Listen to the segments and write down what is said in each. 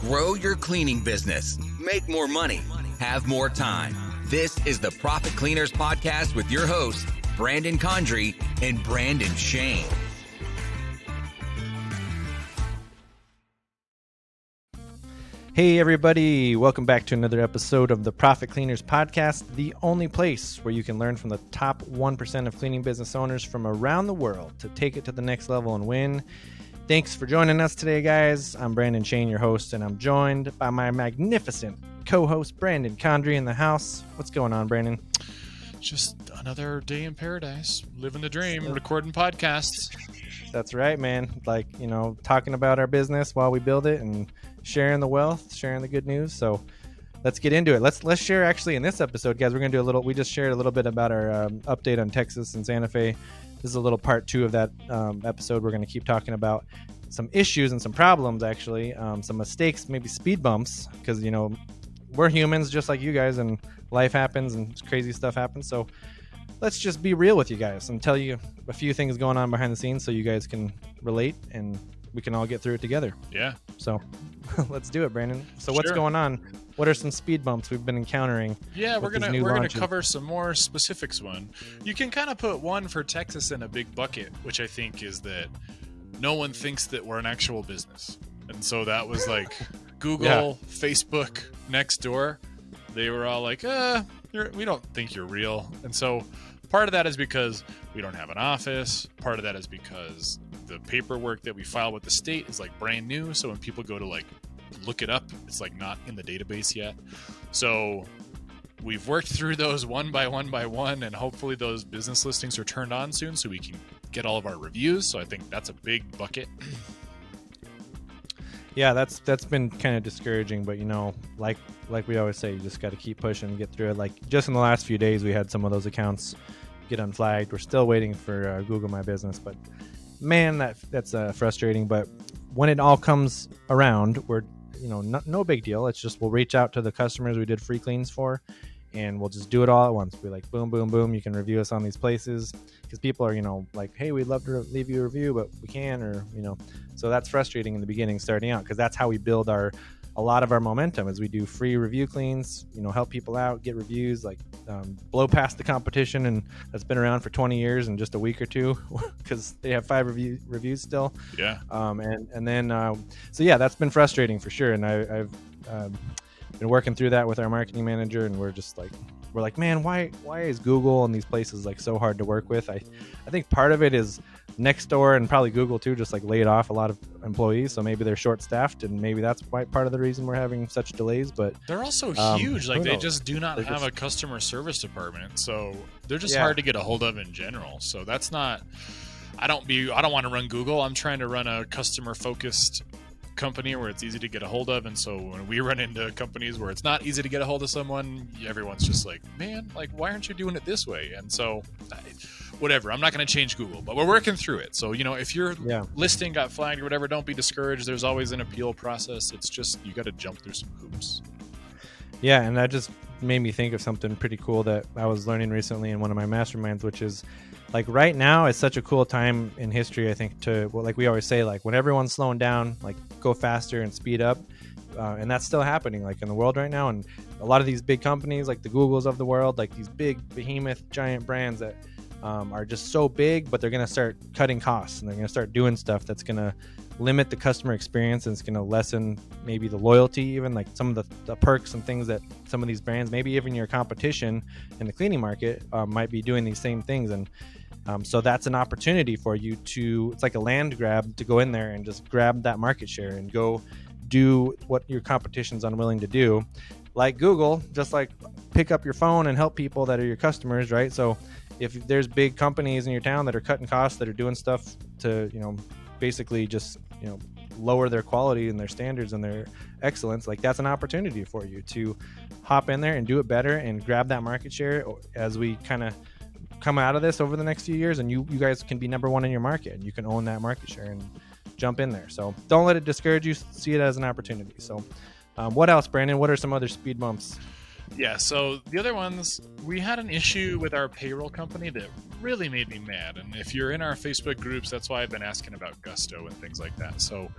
Grow your cleaning business. Make more money. Have more time. This is the Profit Cleaners Podcast with your hosts, Brandon Condry and Brandon Shane. Hey everybody, welcome back to another episode of the Profit Cleaners Podcast, the only place where you can learn from the top 1% of cleaning business owners from around the world to take it to the next level and win. Thanks for joining us today, guys. I'm Brandon Shane, your host, and I'm joined by my magnificent co-host, Brandon Condry, in the house. What's going on, Brandon? Just another day in paradise, living the dream, recording podcasts. That's right, man. Like, you know, talking about our business while we build it and sharing the wealth, sharing the good news. So let's get into it. Let's share actually in this episode, guys. We're going to do a little, we just shared a little bit about our update on Texas and Santa Fe. This is a little part 2 of that episode. We're going to keep talking about some issues and some problems, actually, some mistakes, maybe speed bumps, because, you know, we're humans just like you guys, and life happens and crazy stuff happens. So let's just be real with you guys and tell you a few things going on behind the scenes so you guys can relate and we can all get through it together. Yeah. So let's do it, Brandon. So what's going on? What are some speed bumps we've been encountering? Yeah, we're gonna cover some more specifics. You can kind of put one for Texas in a big bucket, which I think is that no one thinks that we're an actual business. And so that was like Google, Facebook, Nextdoor. They were all like, we don't think you're real. And so part of that is because we don't have an office. Part of that is because the paperwork that we file with the state is like brand new. So when people go to like look it up, it's like not in the database yet. So we've worked through those one by one, and hopefully those business listings are turned on soon so we can get all of our reviews. So I think that's a big bucket. Yeah, that's been kind of discouraging, but you know, like we always say, you just got to keep pushing and get through it. Like just in the last few days, we had some of those accounts get unflagged. We're still waiting for Google My Business, but man, that's frustrating. But when it all comes around, we're, you know, no big deal. It's just we'll reach out to the customers we did free cleans for, and we'll just do it all at once. Be like, boom, boom, boom. You can review us on these places, because people are, you know, like, hey, we'd love to leave you a review, but we can, or, you know, so that's frustrating in the beginning starting out, because that's how we build a lot of our momentum is we do free review cleans, you know, help people out, get reviews, like blow past the competition, and that's been around for 20 years in just a week or two, because they have 5 reviews still. Yeah. And then so yeah, that's been frustrating for sure. And I've been working through that with our marketing manager, and we're like, man, why is Google and these places like so hard to work with? I think part of it is Nextdoor and probably Google too, just like laid off a lot of employees, so maybe they're short staffed, and maybe that's part of the reason we're having such delays. But they're also huge. Like they just do not have a customer service department, so they're just hard to get a hold of in general. So that's not. I don't want to run Google. I'm trying to run a customer focused company where it's easy to get a hold of, and so when we run into companies where it's not easy to get a hold of someone, everyone's just like, man, like, why aren't you doing it this way? And so whatever, I'm not going to change Google, but we're working through it. So, you know, if your listing got flagged or whatever, don't be discouraged. There's always an appeal process. It's just you got to jump through some hoops. Yeah, and that just made me think of something pretty cool that I was learning recently in one of my masterminds, which is like right now is such a cool time in history, I think, to, well, like we always say, like when everyone's slowing down, like go faster and speed up. And that's still happening like in the world right now. And a lot of these big companies like the Googles of the world, like these big behemoth giant brands that are just so big, but they're going to start cutting costs, and they're going to start doing stuff that's going to limit the customer experience, and it's going to lessen maybe the loyalty, even like some of the perks and things that some of these brands, maybe even your competition in the cleaning market might be doing these same things. And so that's an opportunity for you to, it's like a land grab to go in there and just grab that market share and go do what your competition's unwilling to do. Like Google, just like pick up your phone and help people that are your customers, right? So if there's big companies in your town that are cutting costs, that are doing stuff to, you know, basically just, you know, lower their quality and their standards and their excellence, like that's an opportunity for you to hop in there and do it better and grab that market share as we kind of come out of this over the next few years, and you guys can be number one in your market, and you can own that market share and jump in there. So don't let it discourage you. See it as an opportunity. So what else, Brandon? What are some other speed bumps? Yeah, so the other ones, we had an issue with our payroll company that really made me mad. And if you're in our Facebook groups, that's why I've been asking about Gusto and things like that. So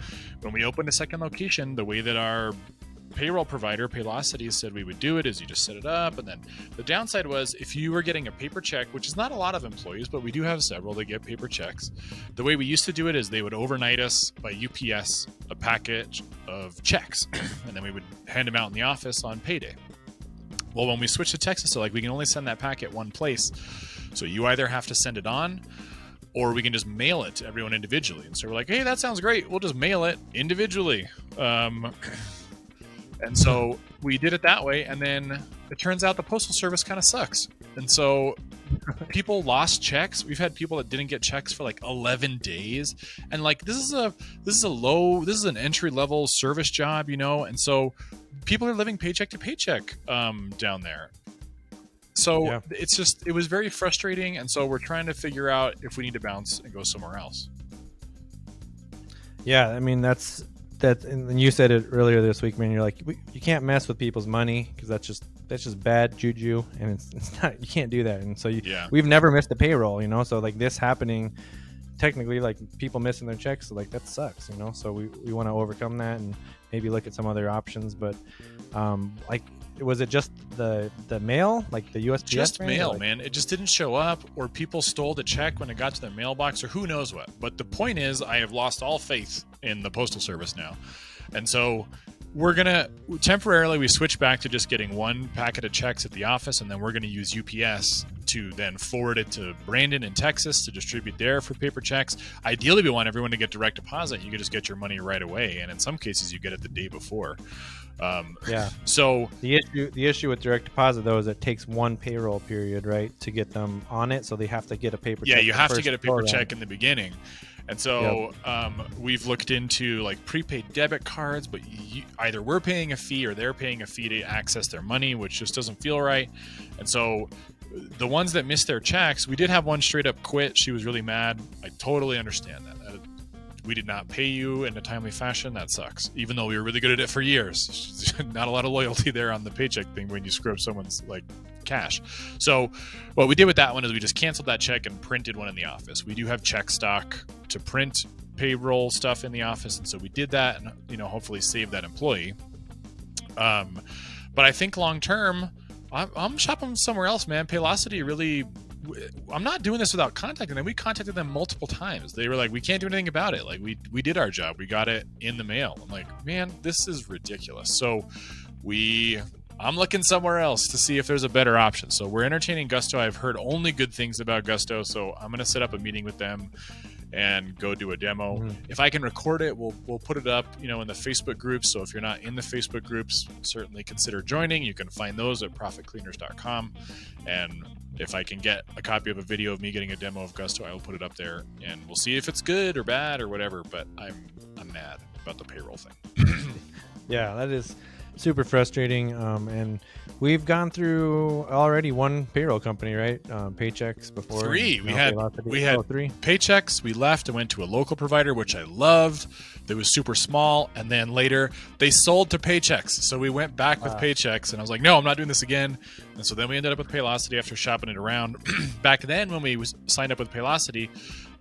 when we opened a second location, the way that our payroll provider, Paylocity, said we would do it is you just set it up. And then the downside was if you were getting a paper check, which is not a lot of employees, but we do have several that get paper checks. The way we used to do it is they would overnight us by UPS a package of checks, and then we would hand them out in the office on payday. Well, when we switched to Texas, so like we can only send that packet one place. So you either have to send it on or we can just mail it to everyone individually. And so we're like, hey, that sounds great. We'll just mail it individually. And so we did it that way. And then it turns out the Postal Service kind of sucks. And so people lost checks. We've had people that didn't get checks for like 11 days. And like, this is an entry level service job, you know? And so people are living paycheck to paycheck down there. So yeah. It was very frustrating. And so we're trying to figure out if we need to bounce and go somewhere else. Yeah. I mean, that's and you said it earlier this week, man. You're like, you can't mess with people's money because that's just bad juju, and it's not. You can't do that. And so we've never missed a payroll, you know. So like this happening, technically, like people missing their checks, so like that sucks, you know. So we want to overcome that and maybe look at some other options. But like, was it just the mail, like the USPS? Just mail, man. It just didn't show up, or people stole the check when it got to their mailbox, or who knows what. But the point is, I have lost all faith in the Postal Service now. And so we're going to temporarily, we switch back to just getting one packet of checks at the office, and then we're going to use UPS to then forward it to Brandon in Texas to distribute there for paper checks. Ideally, we want everyone to get direct deposit. You can just get your money right away. And in some cases, you get it the day before. So the issue with direct deposit though is it takes one payroll period, right, to get them on it. So they have to get a paper check. Yeah, you have to get a paper check in the beginning. And so we've looked into like prepaid debit cards, but either we're paying a fee or they're paying a fee to access their money, which just doesn't feel right. And so the ones that missed their checks, we did have one straight up quit. She was really mad. I totally understand that. We did not pay you in a timely fashion. That sucks. Even though we were really good at it for years. Not a lot of loyalty there on the paycheck thing when you screw up someone's like cash. So what we did with that one is we just canceled that check and printed one in the office. We do have check stock to print payroll stuff in the office. And so we did that and, you know, hopefully save that employee. But I think long term, I'm shopping somewhere else, man. Paylocity really... I'm not doing this without contacting them. We contacted them multiple times. They were like, we can't do anything about it. Like we did our job. We got it in the mail. I'm like, man, this is ridiculous. So I'm looking somewhere else to see if there's a better option. So we're entertaining Gusto. I've heard only good things about Gusto. So I'm going to set up a meeting with them and go do a demo. Mm-hmm. If I can record it, we'll put it up, you know, in the Facebook groups. So if you're not in the Facebook groups, certainly consider joining. You can find those at profitcleaners.com. And if I can get a copy of a video of me getting a demo of Gusto, I will put it up there and we'll see if it's good or bad or whatever. But I'm mad about the payroll thing. Yeah, that is super frustrating. And we've gone through already one payroll company, right? Paychecks before. Three. We had three Paychecks. We left and went to a local provider, which I loved. That was super small. And then later they sold to Paychecks. So we went back with Paychecks and I was like, no, I'm not doing this again. And so then we ended up with Paylocity after shopping it around. Back then when we signed up with Paylocity,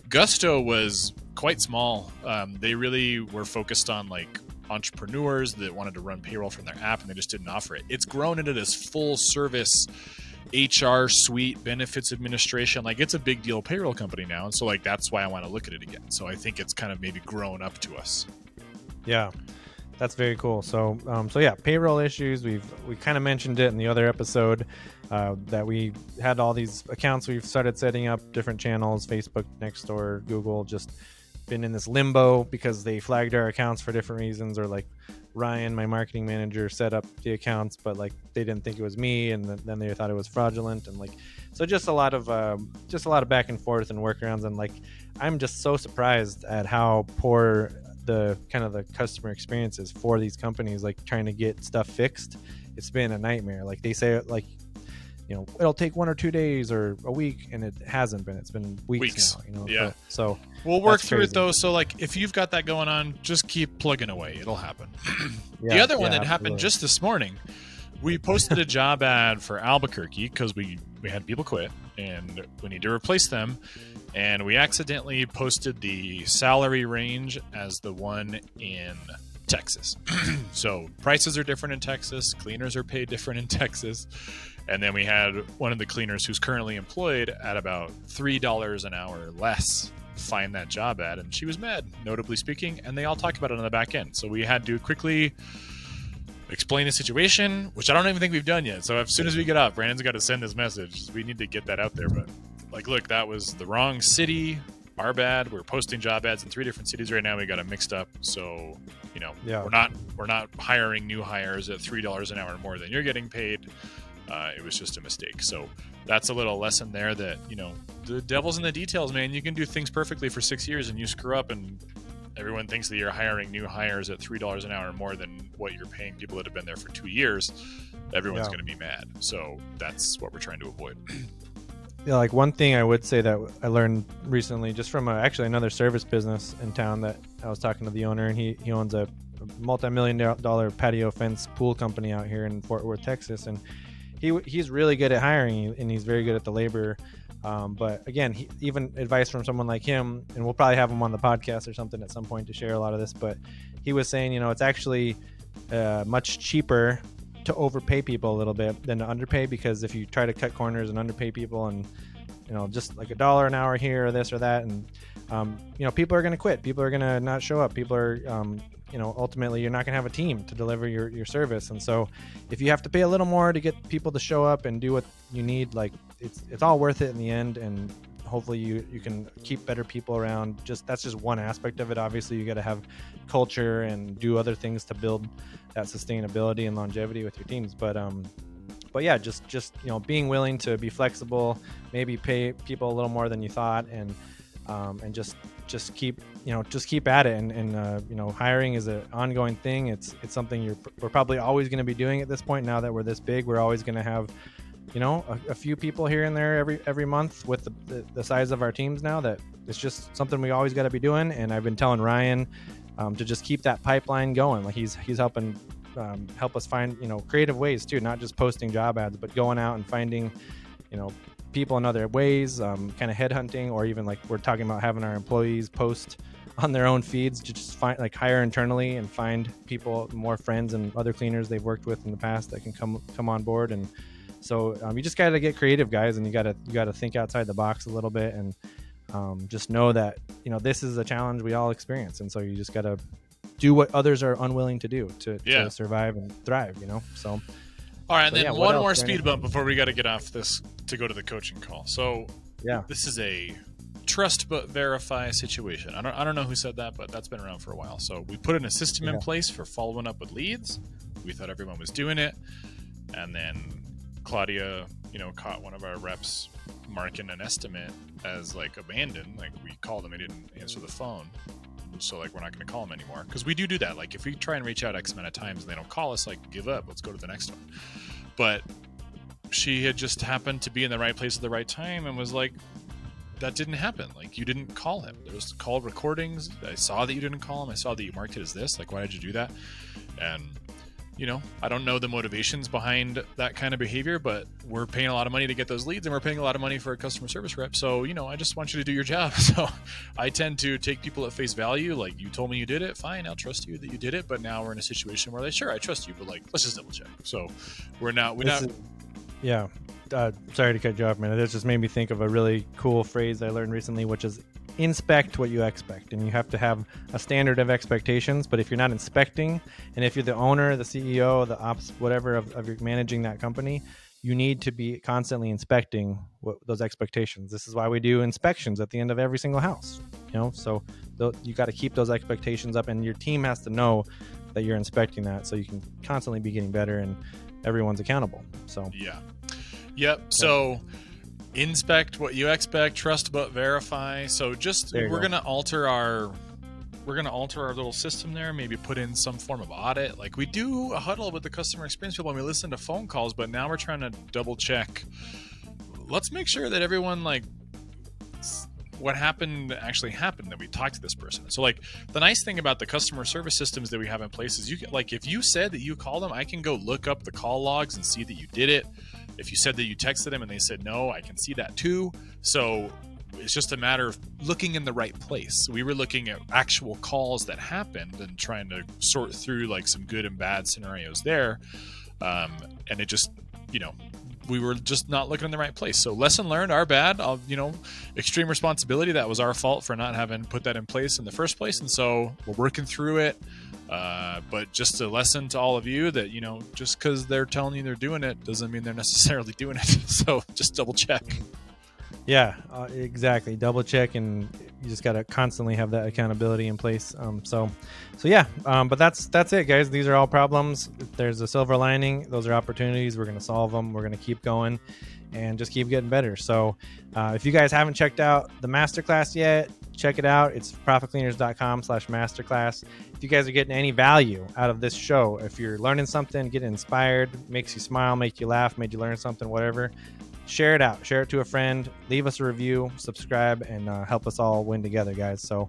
Gusto was quite small. They really were focused on like entrepreneurs that wanted to run payroll from their app and they just didn't offer it. It's grown into this full service HR suite, benefits administration. Like it's a big deal payroll company now. And so like, that's why I want to look at it again. So I think it's kind of maybe grown up to us. Yeah, that's very cool. So yeah, payroll issues. We kind of mentioned it in the other episode that we had all these accounts. We've started setting up different channels, Facebook, Nextdoor, Google, just been in this limbo because they flagged our accounts for different reasons, or like Ryan, my marketing manager, set up the accounts, but like they didn't think it was me, and then they thought it was fraudulent, and like so just a lot of back and forth and workarounds, and like I'm just so surprised at how poor the customer experience is for these companies, like trying to get stuff fixed. It's been a nightmare. Like they say, like, you know, it'll take 1 or 2 days or a week, and it hasn't been. It's been weeks now, you know. Yeah. So we'll work through it though. So like if you've got that going on, just keep plugging away. It'll happen. The other one that happened just this morning we posted a job ad for Albuquerque because we had people quit and we need to replace them. And we accidentally posted the salary range as the one in Texas. So prices are different in Texas. Cleaners are paid different in Texas. And then we had one of the cleaners who's currently employed at about $3 an hour less find that job ad. And she was mad, notably speaking. And they all talk about it on the back end. So we had to quickly explain the situation, which I don't even think we've done yet. So as soon as we get off, Brandon's got to send this message. We need to get that out there. But like, look, that was the wrong city. Our bad. We're posting job ads in 3 different cities right now. We got it mixed up. So, you know, we're not hiring new hires at $3 an hour more than you're getting paid. It was just a mistake. So that's a little lesson there that, you know, the devil's in the details, man. You can do things perfectly for 6 years and you screw up and everyone thinks that you're hiring new hires at $3 an hour more than what you're paying people that have been there for 2 years. Everyone's going to be mad. So that's what we're trying to avoid. Yeah, like one thing I would say that I learned recently just from actually another service business in town that I was talking to the owner, and he owns a multi-million-dollar patio fence pool company out here in Fort Worth, Texas, and he's really good at hiring and he's very good at the labor. But again, even advice from someone like him, and we'll probably have him on the podcast or something at some point to share a lot of this, but he was saying, you know, it's actually much cheaper to overpay people a little bit than to underpay, because if you try to cut corners and underpay people and, you know, just like $1 an hour here or this or that, and you know, people are going to quit, people are going to not show up, people are you know, ultimately you're not going to have a team to deliver your service. And so if you have to pay a little more to get people to show up and do what you need, like it's all worth it in the end. And hopefully you can keep better people around. That's just one aspect of it. Obviously you got to have culture and do other things to build that sustainability and longevity with your teams. But yeah, just, you know, being willing to be flexible, maybe pay people a little more than you thought, and just keep at it. And you know, hiring is an ongoing thing. It's something we're probably always going to be doing at this point. Now that we're this big, we're always going to have, you know, a few people here and there every month with the size of our teams now, that it's just something we always got to be doing. And I've been telling Ryan to just keep that pipeline going. Like he's helping help us find, you know, creative ways too, not just posting job ads, but going out and finding, you know, people in other ways, kind of headhunting, or even like we're talking about having our employees post on their own feeds to just find, like, hire internally and find people, more friends and other cleaners they've worked with in the past that can come on board. And so you just got to get creative, guys, and you got to think outside the box a little bit, and just know that, you know, this is a challenge we all experience, and so you just got to do what others are unwilling to do to survive and thrive, you know. So all right, and then one more speed bump before we got to get off this to go to the coaching call. So this is a trust but verify situation. I don't know who said that, but that's been around for a while. So we put in a system in place for following up with leads. We thought everyone was doing it, and then Claudia, you know, caught one of our reps marking an estimate as like abandoned. Like, we called him, he didn't answer the phone, so like we're not going to call him anymore, because we do that. Like, if we try and reach out X amount of times and they don't call us, like, give up, let's go to the next one. But she had just happened to be in the right place at the right time and was like, that didn't happen. Like, you didn't call him. There was call recordings. I saw that you didn't call him. I saw that you marked it as this. Like, why did you do that? And, you know, I don't know the motivations behind that kind of behavior, but we're paying a lot of money to get those leads, and we're paying a lot of money for a customer service rep. So, you know, I just want you to do your job. So I tend to take people at face value. Like, you told me you did it. Fine. I'll trust you that you did it. But now we're in a situation where, like, sure, I trust you, but like, let's just double check. So yeah. Sorry to cut you off, man. That just made me think of a really cool phrase I learned recently, which is inspect what you expect. And you have to have a standard of expectations. But if you're not inspecting, and if you're the owner, the CEO, the ops, whatever of your managing that company, you need to be constantly inspecting those expectations. This is why we do inspections at the end of every single house. You know, so you got to keep those expectations up, and your team has to know that you're inspecting that, so you can constantly be getting better and everyone's accountable. So Yep. So inspect what you expect, trust but verify. So we're going to alter our little system there, maybe put in some form of audit. Like, we do a huddle with the customer experience people and we listen to phone calls, but now we're trying to double check. Let's make sure that everyone, like, what actually happened. Then we talked to this person. So like the nice thing about the customer service systems that we have in place is you can, like, if you said that you called them, I can go look up the call logs and see that you did it. If you said that you texted them and they said no, I can see that too. So it's just a matter of looking in the right place. We were looking at actual calls that happened and trying to sort through like some good and bad scenarios there. And it just, we were just not looking in the right place. So lesson learned, our bad, extreme responsibility. That was our fault for not having put that in place in the first place. And so we're working through it. But just a lesson to all of you that, just because they're telling you they're doing it doesn't mean they're necessarily doing it. So just double check. Yeah, exactly. Double check, and you just got to constantly have that accountability in place. So yeah. But that's it, guys. These are all problems. There's a silver lining. Those are opportunities. We're going to solve them. We're going to keep going, and just keep getting better. So if you guys haven't checked out the masterclass yet, check it out. It's profitcleaners.com/masterclass. If you guys are getting any value out of this show, if you're learning something, getting inspired, makes you smile, make you laugh, made you learn something, whatever, share it out. Share it to a friend. Leave us a review, subscribe, and help us all win together, guys. So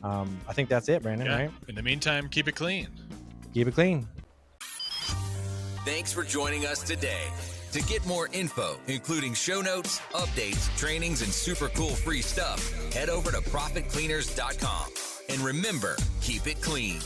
I think that's it, Brandon, right? In the meantime, keep it clean. Keep it clean. Thanks for joining us today. To get more info, including show notes, updates, trainings, and super cool free stuff, head over to profitcleaners.com. And remember, keep it clean.